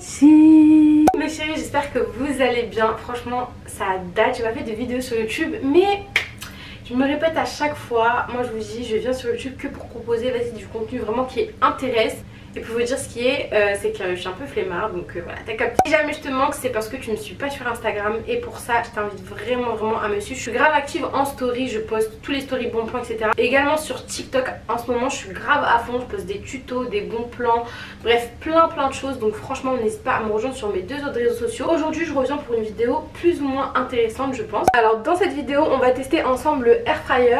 packaging. Mes chéris, j'espère que vous allez bien. Franchement ça date, j'ai pas fait de vidéo sur YouTube, mais je me répète à chaque fois. Moi je vous dis, je viens sur YouTube que pour proposer du contenu vraiment qui intéresse. Et pour vous dire ce qui est, c'est que je suis un peu flemmard, donc voilà, t'as capté. Si jamais je te manque, c'est parce que tu ne me suis pas sur Instagram. Et pour ça, je t'invite vraiment à me suivre. Je suis grave active en story, je poste tous les stories bons plans, etc. Et également sur TikTok, en ce moment, je suis grave à fond. Je poste des tutos, des bons plans, bref, plein de choses. Donc franchement, n'hésite pas à me rejoindre sur mes deux autres réseaux sociaux. Aujourd'hui, je reviens pour une vidéo plus ou moins intéressante, je pense. Alors dans cette vidéo, on va tester ensemble le air fryer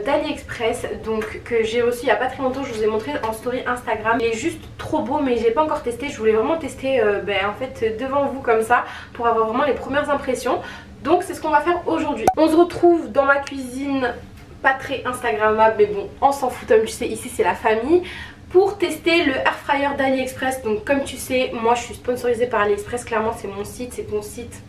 d'AliExpress, donc que j'ai reçu il y a pas très longtemps. Je vous ai montré en story Instagram. Il est juste trop beau, mais je l'ai pas encore testé. Je voulais vraiment tester en fait devant vous comme ça pour avoir vraiment les premières impressions. Donc c'est ce qu'on va faire aujourd'hui. On se retrouve dans ma cuisine, pas très instagrammable, mais bon, on s'en fout, comme tu sais, ici c'est la famille, pour tester le air fryer d'AliExpress. Donc comme tu sais, moi je suis sponsorisée par AliExpress, clairement c'est mon site, c'est ton site.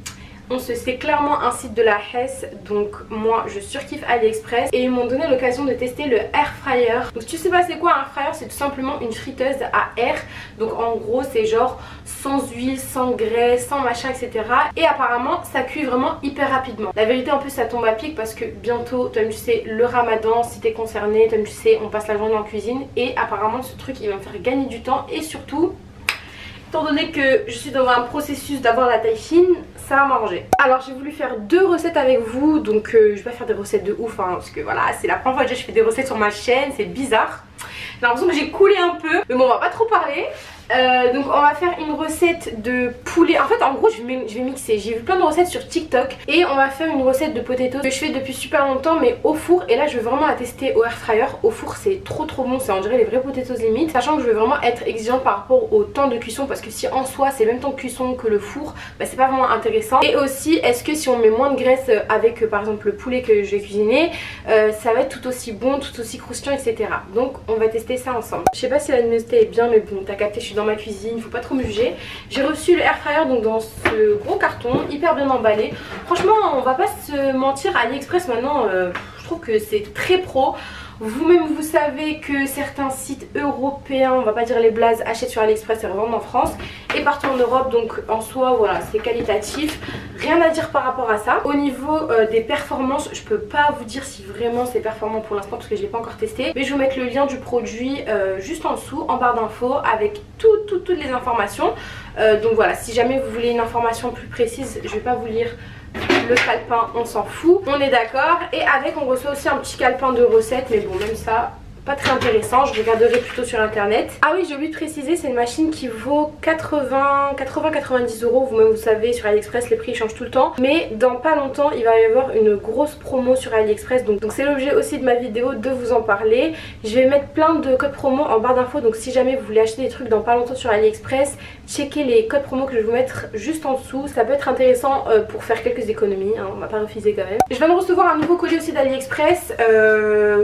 C'est clairement un site de la Hesse, donc moi je surkiffe AliExpress et ils m'ont donné l'occasion de tester le air fryer. Donc si tu sais pas c'est quoi un air fryer, c'est tout simplement une friteuse à air. Donc en gros c'est genre sans huile, sans graisse, sans machin, etc. Et apparemment ça cuit vraiment hyper rapidement. La vérité en plus ça tombe à pic parce que bientôt, comme tu sais, le ramadan, si t'es concerné, comme tu sais, on passe la journée en cuisine. Et apparemment ce truc il va me faire gagner du temps et surtout, étant donné que je suis dans un processus d'avoir la taille fine, ça va m'arranger. Alors j'ai voulu faire deux recettes avec vous, donc je vais pas faire des recettes de ouf hein, parce que voilà, c'est la première fois que je fais des recettes sur ma chaîne, c'est bizarre. J'ai l'impression que j'ai coulé un peu, mais bon on va pas trop parler. Donc on va faire une recette de poulet. En fait en gros je vais mixer. J'ai vu plein de recettes sur TikTok et on va faire une recette de potatoes que je fais depuis super longtemps mais au four. Et là je veux vraiment la tester au air fryer. Au four c'est trop bon, c'est on dirait les vrais potatoes limite. Sachant que je veux vraiment être exigeante par rapport au temps de cuisson, parce que si en soi c'est le même temps de cuisson que le four, bah, c'est pas vraiment intéressant. Et aussi est-ce que si on met moins de graisse avec par exemple le poulet que je vais cuisiner, ça va être tout aussi bon, tout aussi croustillant, etc. Donc on va tester ça ensemble. Je sais pas si la luminosité est bien mais bon t'as capté, je suis dans ma cuisine, faut pas trop me juger. J'ai reçu le air fryer donc dans ce gros carton hyper bien emballé. Franchement on va pas se mentir, AliExpress maintenant je trouve que c'est très pro. Vous-même vous savez que certains sites européens, on va pas dire les blazes, achètent sur AliExpress et revendent en France et partout en Europe, donc en soi voilà c'est qualitatif, rien à dire par rapport à ça. Au niveau des performances, je peux pas vous dire si vraiment c'est performant pour l'instant parce que je l'ai pas encore testé, mais je vais vous mettre le lien du produit juste en dessous en barre d'infos avec toutes les informations. Donc voilà, si jamais vous voulez une information plus précise, je vais pas vous lire le calepin, on s'en fout, on est d'accord. Et avec on reçoit aussi un petit calepin de recettes, mais bon même ça pas très intéressant, je regarderai plutôt sur internet. Ah oui, j'ai oublié de préciser, c'est une machine qui vaut 80-90 euros. Vous-même vous savez, sur AliExpress les prix changent tout le temps, mais dans pas longtemps il va y avoir une grosse promo sur AliExpress, donc c'est l'objet aussi de ma vidéo de vous en parler. Je vais mettre plein de codes promo en barre d'infos, donc si jamais vous voulez acheter des trucs dans pas longtemps sur AliExpress, checkez les codes promo que je vais vous mettre juste en dessous. Ça peut être intéressant pour faire quelques économies hein, on va pas refuser quand même. Je viens de recevoir un nouveau colis aussi d'AliExpress,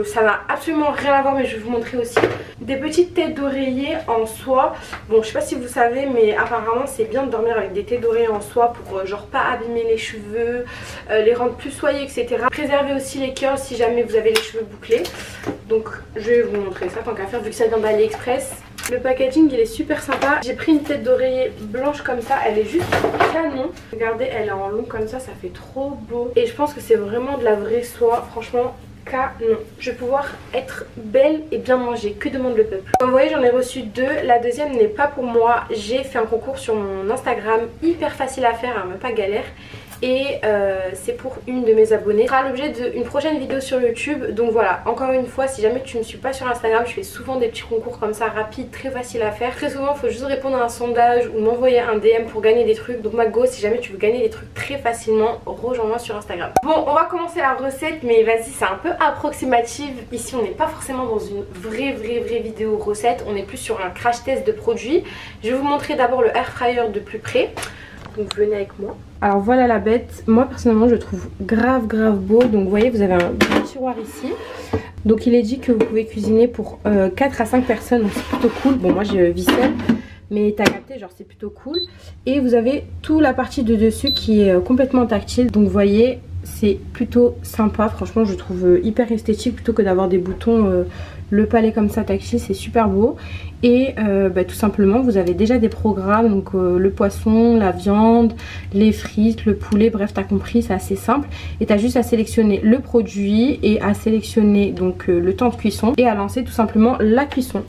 ça n'a absolument rien à voir mais je vais vous montrer aussi des petites têtes d'oreiller en soie. Bon je sais pas si vous savez mais apparemment c'est bien de dormir avec des têtes d'oreiller en soie pour genre pas abîmer les cheveux, les rendre plus soyeux, etc. Préserver aussi les curls si jamais vous avez les cheveux bouclés. Donc je vais vous montrer ça tant qu'à faire vu que ça vient d'AliExpress. Le packaging il est super sympa. J'ai pris une tête d'oreiller blanche comme ça, elle est juste canon. Regardez, elle est en long comme ça fait trop beau. Et je pense que c'est vraiment de la vraie soie, franchement canon. Je vais pouvoir être belle et bien manger, que demande le peuple. Comme vous voyez j'en ai reçu deux, la deuxième n'est pas pour moi. J'ai fait un concours sur mon Instagram, hyper facile à faire, hein, même pas galère. Et c'est pour une de mes abonnées. Ce sera l'objet d'une prochaine vidéo sur YouTube. Donc voilà, encore une fois, si jamais tu ne me suis pas sur Instagram, je fais souvent des petits concours comme ça, rapides, très faciles à faire. Très souvent, il faut juste répondre à un sondage ou m'envoyer un DM pour gagner des trucs. Donc ma go, si jamais tu veux gagner des trucs très facilement, rejoins-moi sur Instagram. Bon, on va commencer la recette, mais vas-y, c'est un peu approximative. Ici, on n'est pas forcément dans une vraie vidéo recette. On est plus sur un crash test de produits. Je vais vous montrer d'abord le air fryer de plus près. Donc venez avec moi. Alors voilà la bête, moi personnellement je le trouve grave beau. Donc vous voyez vous avez un petit tiroir ici. Donc il est dit que vous pouvez cuisiner pour 4 à 5 personnes, donc c'est plutôt cool. Bon moi je vis seule mais t'as capté, genre c'est plutôt cool. Et vous avez toute la partie de dessus qui est complètement tactile. Donc vous voyez c'est plutôt sympa, franchement je trouve hyper esthétique plutôt que d'avoir des boutons le palais comme ça tactile, c'est super beau. Et tout simplement vous avez déjà des programmes, donc le poisson, la viande, les frites, le poulet, bref t'as compris, c'est assez simple. Et t'as juste à sélectionner le produit et à sélectionner donc le temps de cuisson et à lancer tout simplement la cuisson.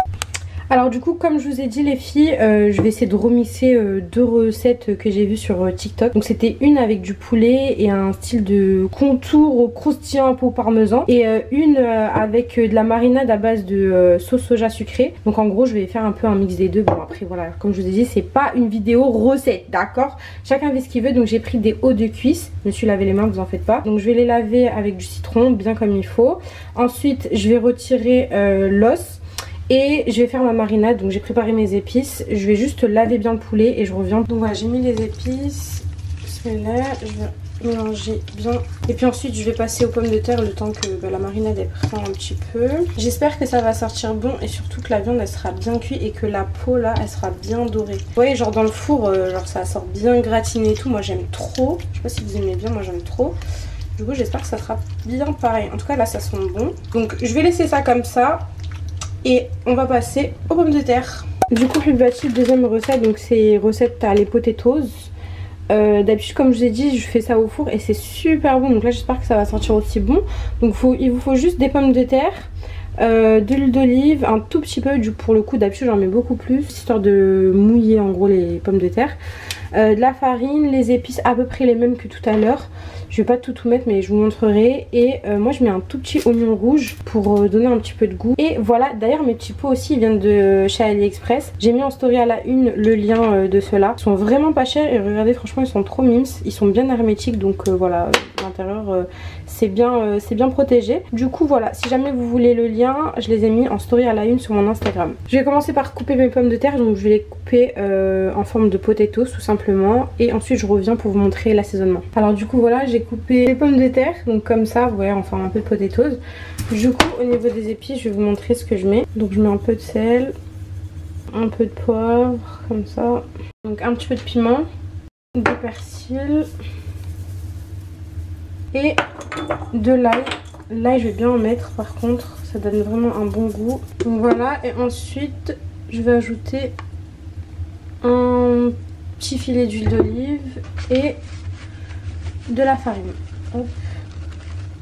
Alors du coup, comme je vous ai dit les filles, je vais essayer de remixer deux recettes que j'ai vues sur TikTok. Donc c'était une avec du poulet et un style de contour au croustillant un peu au parmesan. Et une avec de la marinade à base de sauce soja sucrée. Donc en gros je vais faire un peu un mix des deux. Bon après voilà, comme je vous ai dit, c'est pas une vidéo recette, d'accord? Chacun fait ce qu'il veut. Donc j'ai pris des hauts de cuisse. Je me suis lavé les mains, vous en faites pas. Donc je vais les laver avec du citron, bien comme il faut. Ensuite je vais retirer l'os. Et je vais faire ma marinade, donc j'ai préparé mes épices. Je vais juste laver bien le poulet et je reviens. Donc voilà, j'ai mis les épices. Bismillah, je vais mélanger bien. Et puis ensuite je vais passer aux pommes de terre le temps que la marinade elle prend un petit peu. J'espère que ça va sortir bon et surtout que la viande elle sera bien cuite et que la peau là elle sera bien dorée. Vous voyez genre dans le four, genre ça sort bien gratiné et tout. Moi j'aime trop. Je sais pas si vous aimez bien, moi j'aime trop. Du coup j'espère que ça sera bien pareil. En tout cas là ça sent bon. Donc je vais laisser ça comme ça. Et on va passer aux pommes de terre. Du coup, plus bâti, deuxième recette. Donc, c'est recette à les potatoes. D'habitude, comme je vous ai dit, je fais ça au four et c'est super bon. Donc là, j'espère que ça va sortir aussi bon. Donc, il vous faut juste des pommes de terre, de l'huile d'olive, un tout petit peu. Pour le coup, d'habitude, j'en mets beaucoup plus, histoire de mouiller en gros les pommes de terre. De la farine, les épices à peu près les mêmes que tout à l'heure. Je vais pas tout mettre mais je vous montrerai. Et moi je mets un tout petit oignon rouge pour donner un petit peu de goût. Et voilà, d'ailleurs mes petits pots aussi ils viennent de chez AliExpress. J'ai mis en story à la une le lien de ceux-là. Ils sont vraiment pas chers et regardez, franchement ils sont trop mimes. Ils sont bien hermétiques, donc voilà, l'intérieur c'est bien protégé. Du coup voilà, si jamais vous voulez le lien, je les ai mis en story à la une sur mon Instagram. Je vais commencer par couper mes pommes de terre. Donc je vais les couper en forme de potatoes tout simplement. Et ensuite je reviens pour vous montrer l'assaisonnement. Alors du coup voilà, j'ai coupé les pommes de terre, donc comme ça, vous voyez, enfin un peu de potatoes. Du coup au niveau des épices, je vais vous montrer ce que je mets. Donc je mets un peu de sel, un peu de poivre, comme ça. Donc un petit peu de piment, du persil et de l'ail. L'ail je vais bien en mettre par contre, ça donne vraiment un bon goût. Donc voilà, et ensuite je vais ajouter un petit filet d'huile d'olive et de la farine. Hop.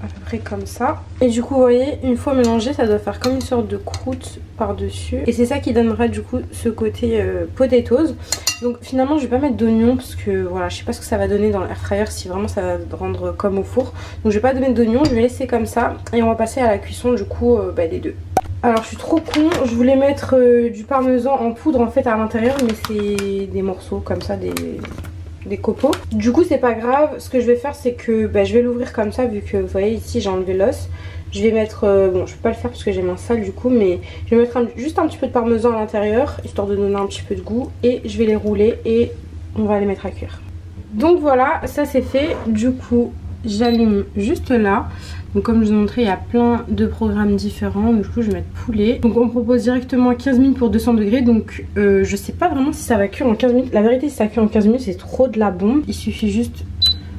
À peu près comme ça. Et du coup vous voyez, une fois mélangé, ça doit faire comme une sorte de croûte par dessus. Et c'est ça qui donnera du coup ce côté potatoes. Donc finalement je vais pas mettre d'oignons parce que voilà, je sais pas ce que ça va donner dans l'air fryer, si vraiment ça va rendre comme au four. Donc je vais pas mettre d'oignons, je vais laisser comme ça. Et on va passer à la cuisson du coup des deux. Alors je suis trop con, je voulais mettre du parmesan en poudre en fait à l'intérieur, mais c'est des morceaux comme ça, des copeaux. Du coup c'est pas grave, ce que je vais faire c'est que je vais l'ouvrir comme ça, vu que vous voyez ici j'ai enlevé l'os. Je vais mettre, bon je peux pas le faire parce que j'ai main sale du coup, mais je vais mettre juste un petit peu de parmesan à l'intérieur, histoire de donner un petit peu de goût. Et je vais les rouler et on va les mettre à cuire. Donc voilà, ça c'est fait. Du coup j'allume juste là. Donc comme je vous ai montré, il y a plein de programmes différents. Du coup je vais mettre poulet. Donc on me propose directement 15 minutes pour 200 degrés. Donc je sais pas vraiment si ça va cuire en 15 minutes. La vérité, si ça cuit en 15 minutes c'est trop de la bombe. Il suffit juste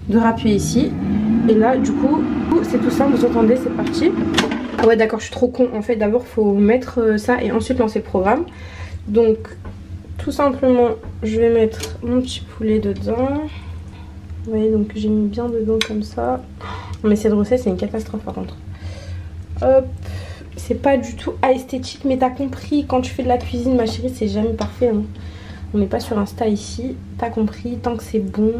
de rappuyer ici. Et là du coup c'est tout simple, vous entendez, c'est parti. Ah ouais d'accord, je suis trop con. En fait d'abord faut mettre ça et ensuite lancer le programme. Donc tout simplement je vais mettre mon petit poulet dedans. Vous voyez, donc j'ai mis bien dedans comme ça. Mais cette recette c'est une catastrophe par contre. Hop, c'est pas du tout esthétique, mais t'as compris, quand tu fais de la cuisine ma chérie c'est jamais parfait hein. On n'est pas sur Insta ici, t'as compris, tant que c'est bon,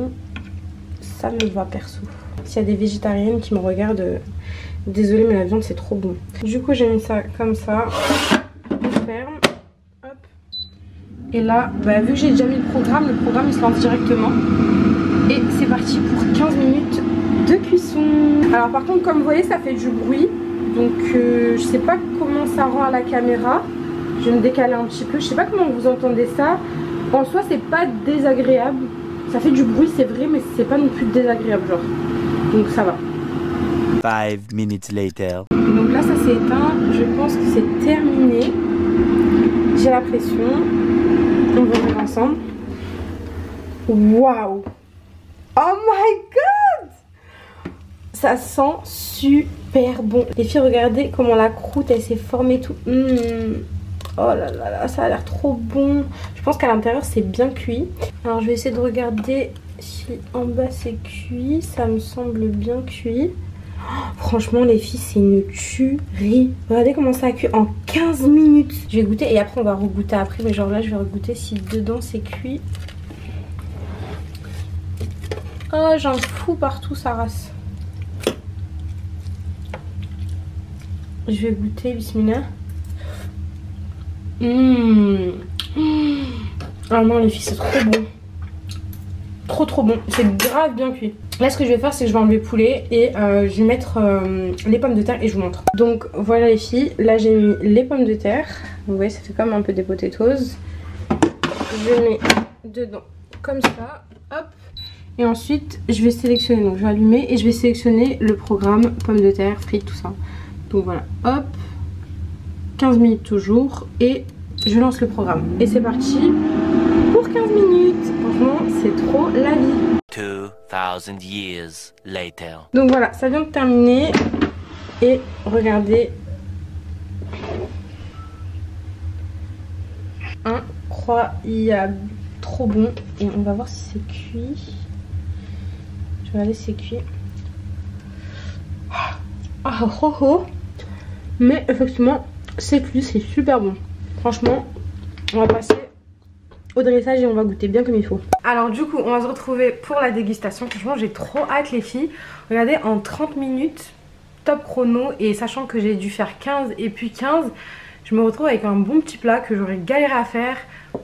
ça me va perso. S'il y a des végétariennes qui me regardent, désolée mais la viande c'est trop bon. Du coup j'ai mis ça comme ça, on ferme, hop. Et là, vu que j'ai déjà mis le programme il se lance directement. Et c'est parti pour 15 minutes de cuisson. Alors par contre comme vous voyez ça fait du bruit. Donc je sais pas comment ça rend à la caméra. Je vais me décaler un petit peu. Je sais pas comment vous entendez ça. En soi c'est pas désagréable. Ça fait du bruit c'est vrai, mais c'est pas non plus désagréable genre. Donc ça va. 5 minutes later. Donc là ça s'est éteint. Je pense que c'est terminé. J'ai la pression. On va voir ensemble. Waouh! Oh my god! ça sent super bon. Les filles, regardez comment la croûte elle s'est formée tout. Oh là là là, ça a l'air trop bon. Je pense qu'à l'intérieur c'est bien cuit. Alors je vais essayer de regarder si en bas c'est cuit. Ça me semble bien cuit. Franchement les filles, c'est une tuerie. Regardez comment ça a cuit en 15 minutes. Je vais goûter et après on va regoûter après. Mais genre là je vais regoûter si dedans c'est cuit. Oh, j'en fous partout sa race. Je vais goûter, bismillah. Ah non les filles, c'est trop bon. Trop bon. C'est grave bien cuit. Là ce que je vais faire c'est que je vais enlever le poulet et je vais mettre les pommes de terre et je vous montre. Donc voilà les filles, là j'ai mis les pommes de terre. Vous voyez ça fait comme un peu des potatoes. Je mets dedans comme ça. Hop. Et ensuite je vais sélectionner, donc je vais allumer et je vais sélectionner le programme pommes de terre, frites, tout ça. Donc voilà, hop, 15 minutes toujours et je lance le programme. Et c'est parti pour 15 minutes. Franchement c'est trop la vie. 2000 years later. Donc voilà, ça vient de terminer et regardez. Incroyable, trop bon. Et on va voir si c'est cuit. Je vais regarder si c'est cuit. Ah oh oh. Mais effectivement c'est cuit, c'est super bon. Franchement on va passer au dressage et on va goûter bien comme il faut. Alors du coup on va se retrouver pour la dégustation. Franchement j'ai trop hâte les filles. Regardez, en 30 minutes top chrono et sachant que j'ai dû faire 15 et puis 15, je me retrouve avec un bon petit plat que j'aurais galéré à faire,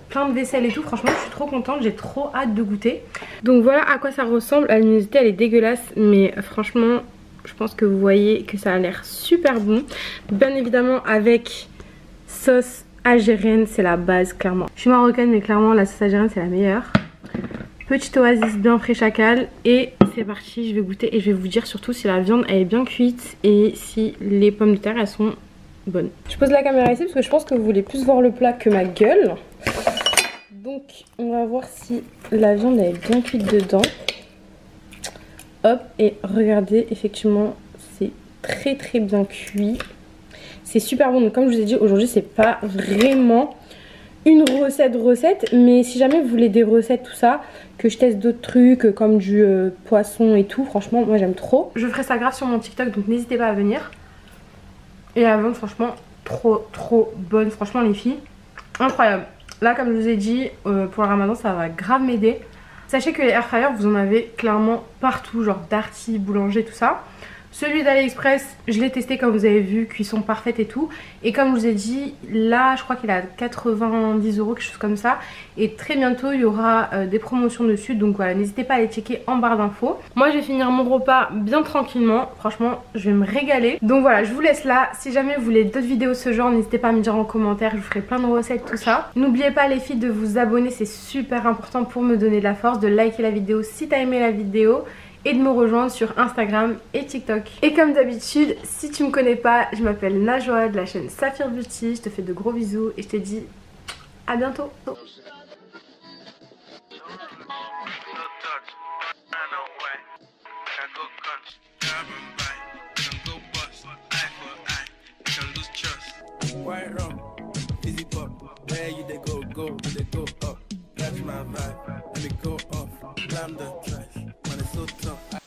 plein de vaisselle et tout. Franchement je suis trop contente, j'ai trop hâte de goûter. Donc voilà à quoi ça ressemble. La luminosité elle est dégueulasse mais franchement je pense que vous voyez que ça a l'air super bon. Bien évidemment avec sauce algérienne, c'est la base clairement. Je suis marocaine mais clairement la sauce algérienne c'est la meilleure. Petite oasis bien frais chacal et c'est parti, je vais goûter et je vais vous dire surtout si la viande elle est bien cuite et si les pommes de terre elles sont bonnes. Je pose la caméra ici parce que je pense que vous voulez plus voir le plat que ma gueule. Donc on va voir si la viande elle est bien cuite dedans. Hop, et regardez, effectivement c'est très bien cuit. C'est super bon, donc comme je vous ai dit aujourd'hui c'est pas vraiment une recette, mais si jamais vous voulez des recettes tout ça, que je teste d'autres trucs comme du poisson et tout, franchement moi j'aime trop. Je ferai ça grave sur mon TikTok donc n'hésitez pas à venir. Et la viande franchement trop bonne, franchement les filles, incroyable. Là comme je vous ai dit pour le ramadan ça va grave m'aider. Sachez que les air fryers vous en avez clairement partout, genre Darty, Boulanger, tout ça. Celui d'AliExpress, je l'ai testé comme vous avez vu, cuisson parfaite et tout. Et comme je vous ai dit, là je crois qu'il est à 90 €, quelque chose comme ça. Et très bientôt il y aura des promotions dessus. Donc voilà, n'hésitez pas à les checker en barre d'infos. Moi je vais finir mon repas bien tranquillement. Franchement je vais me régaler. Donc voilà, je vous laisse là. Si jamais vous voulez d'autres vidéos de ce genre, n'hésitez pas à me dire en commentaire. Je vous ferai plein de recettes, tout ça. N'oubliez pas les filles de vous abonner, c'est super important pour me donner de la force. De liker la vidéo si t'as aimé la vidéo. Et de me rejoindre sur Instagram et TikTok. Et comme d'habitude, si tu me connais pas, je m'appelle Najwa de la chaîne Saphir Beauty. Je te fais de gros bisous et je te dis à bientôt. It's so tough.